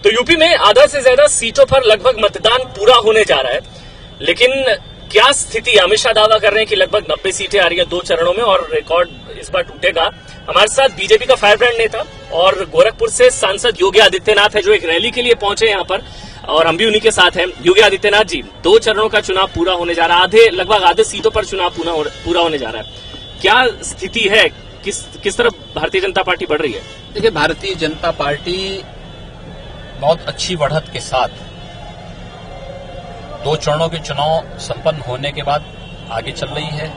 तो यूपी में आधा से ज्यादा सीटों पर लगभग मतदान पूरा होने जा रहा है, लेकिन क्या स्थिति? अमित शाह दावा कर रहे हैं कि लगभग 90 सीटें आ रही है 2 चरणों में और रिकॉर्ड इस बार टूटेगा। हमारे साथ बीजेपी का फायर ब्रांड नेता और गोरखपुर से सांसद योगी आदित्यनाथ है, जो एक रैली के लिए पहुंचे यहाँ पर, और हम भी उन्हीं के साथ हैं। योगी आदित्यनाथ जी, 2 चरणों का चुनाव पूरा होने जा रहा है, लगभग आधे सीटों पर चुनाव पूरा होने जा रहा है। क्या स्थिति है? किस तरफ भारतीय जनता पार्टी बढ़ रही है? देखिए, भारतीय जनता पार्टी बहुत अच्छी बढ़त के साथ 2 चरणों के चुनाव संपन्न होने के बाद आगे चल रही है।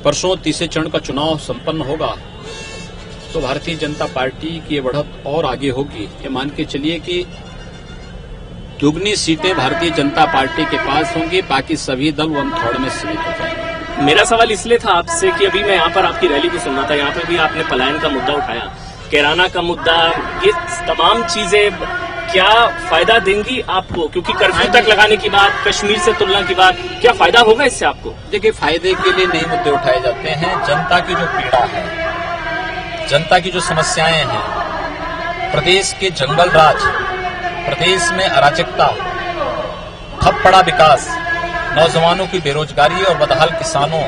परसों तीसरे चरण का चुनाव संपन्न होगा तो भारतीय जनता पार्टी की ये बढ़त और आगे होगी। ये मान के चलिए कि दुगनी सीटें भारतीय जनता पार्टी के पास होंगी, बाकी सभी दल 1/3 में सीमित हो जाएंगे। मेरा सवाल इसलिए था आपसे कि अभी मैं यहाँ पर आपकी रैली को सुन रहा था, यहाँ पे भी आपने पलायन का मुद्दा उठाया, कैराना का मुद्दा, ये तमाम चीजें क्या फायदा देंगी आपको? क्योंकि कर्फ्यू तक लगाने की बात, कश्मीर से तुलना की बात, क्या फायदा होगा इससे आपको? देखिए, फायदे के लिए नए मुद्दे उठाए जाते हैं। जनता की जो पीड़ा है, जनता की जो समस्याएं हैं, प्रदेश के जंगल राज, प्रदेश में अराजकता, ठप पड़ा विकास, नौजवानों की बेरोजगारी और बदहाल किसानों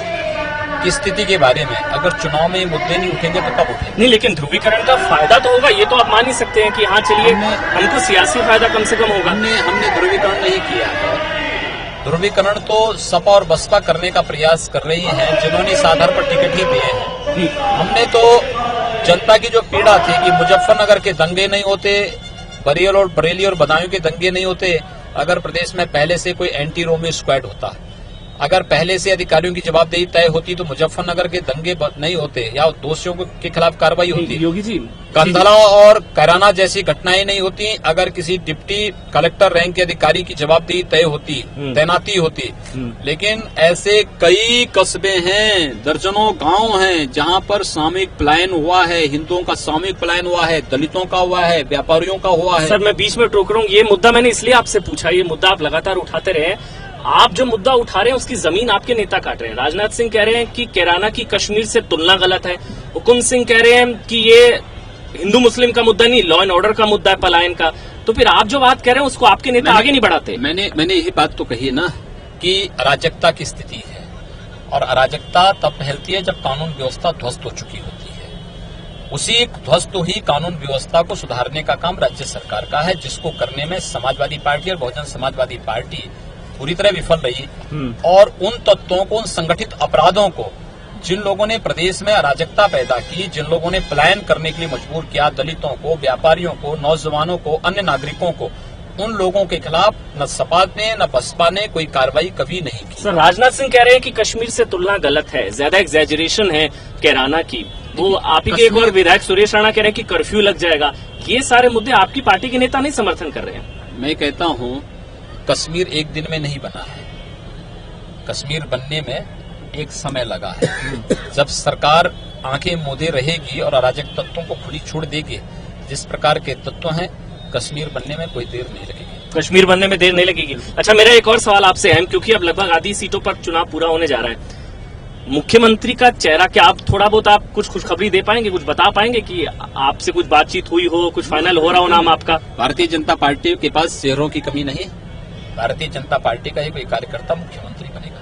की स्थिति के बारे में अगर चुनाव में मुद्दे नहीं उठेंगे तो कब उठेंगे? नहीं, लेकिन ध्रुवीकरण का फायदा तो होगा, ये तो आप मान ही सकते हैं कि हाँ चलिए हमको सियासी फायदा कम से कम होगा। हमने ध्रुवीकरण नहीं किया है। ध्रुवीकरण तो सपा और बसपा करने का प्रयास कर रही है, जिन्होंने इस आधार पर टिकट ही दिए हैं। हमने तो जनता की जो पीड़ा थी कि मुजफ्फरनगर के दंगे नहीं होते, बरेली और बदायूं के दंगे नहीं होते, अगर प्रदेश में पहले से कोई एंटी रोमियो स्क्वाड होता, अगर पहले से अधिकारियों की जवाबदेही तय होती तो मुजफ्फरनगर के दंगे नहीं होते या दोषियों के खिलाफ कार्रवाई होती। योगी जी, कंधला और कैराना जैसी घटनाएं नहीं होती अगर किसी डिप्टी कलेक्टर रैंक के अधिकारी की जवाबदेही तय होती, तैनाती होती। लेकिन ऐसे कई कस्बे हैं, दर्जनों गांव हैं जहां पर सामूहिक पलायन हुआ है, हिंदुओं का सामूहिक पलायन हुआ है, दलितों का हुआ है, व्यापारियों का हुआ है। सर, मैं बीच में टोक रहा हूँ, ये मुद्दा मैंने इसलिए आपसे पूछा, ये मुद्दा आप लगातार उठाते रहे। आप जो मुद्दा उठा रहे हैं उसकी जमीन आपके नेता काट रहे हैं। राजनाथ सिंह कह रहे हैं कि कैराना की कश्मीर से तुलना गलत है, हुकुम सिंह कह रहे हैं कि ये हिंदू मुस्लिम का मुद्दा नहीं, लॉ एंड ऑर्डर का मुद्दा है पलायन का। तो फिर आप जो बात कह रहे हैं उसको आपके नेता आगे नहीं बढ़ाते। मैंने यही बात तो कही है ना कि अराजकता की स्थिति है, और अराजकता तब फैलती है जब कानून व्यवस्था ध्वस्त हो चुकी होती है। उसी ध्वस्त हुई कानून व्यवस्था को सुधारने का काम राज्य सरकार का है, जिसको करने में समाजवादी पार्टी और बहुजन समाजवादी पार्टी पूरी तरह विफल रही। और उन तत्वों को, उन संगठित अपराधों को, जिन लोगों ने प्रदेश में अराजकता पैदा की, जिन लोगों ने पलायन करने के लिए मजबूर किया दलितों को, व्यापारियों को, नौजवानों को, अन्य नागरिकों को, उन लोगों के खिलाफ न सपा ने न बसपा ने कोई कार्रवाई कभी नहीं की। सर, राजनाथ सिंह कह रहे हैं कि कश्मीर से तुलना गलत है, ज्यादा एग्जैजरेशन है कैराना की। वो आप ही के एक और विधायक सुरेश राणा कह रहे हैं कि कर्फ्यू लग जाएगा। ये सारे मुद्दे आपकी पार्टी के नेता नहीं समर्थन कर रहे हैं। मैं कहता हूँ, कश्मीर एक दिन में नहीं बना है, कश्मीर बनने में एक समय लगा है। जब सरकार आंखें मूंदे रहेगी और अराजक तत्वों को खुली छूट देगी, जिस प्रकार के तत्व हैं, कश्मीर बनने में कोई देर नहीं लगेगी। कश्मीर बनने में देर नहीं लगेगी। अच्छा, मेरा एक और सवाल आपसे है, क्योंकि अब लगभग आधी सीटों पर चुनाव पूरा होने जा रहा है, मुख्यमंत्री का चेहरा, क्या आप थोड़ा बहुत आप कुछ खुशखबरी दे पाएंगे, कुछ बता पाएंगे कि आपसे कुछ बातचीत हुई हो, कुछ फाइनल हो रहा हो नाम आपका? भारतीय जनता पार्टी के पास चेहरों की कमी नहीं। भारतीय जनता पार्टी का ही कोई कार्यकर्ता मुख्यमंत्री बनेगा।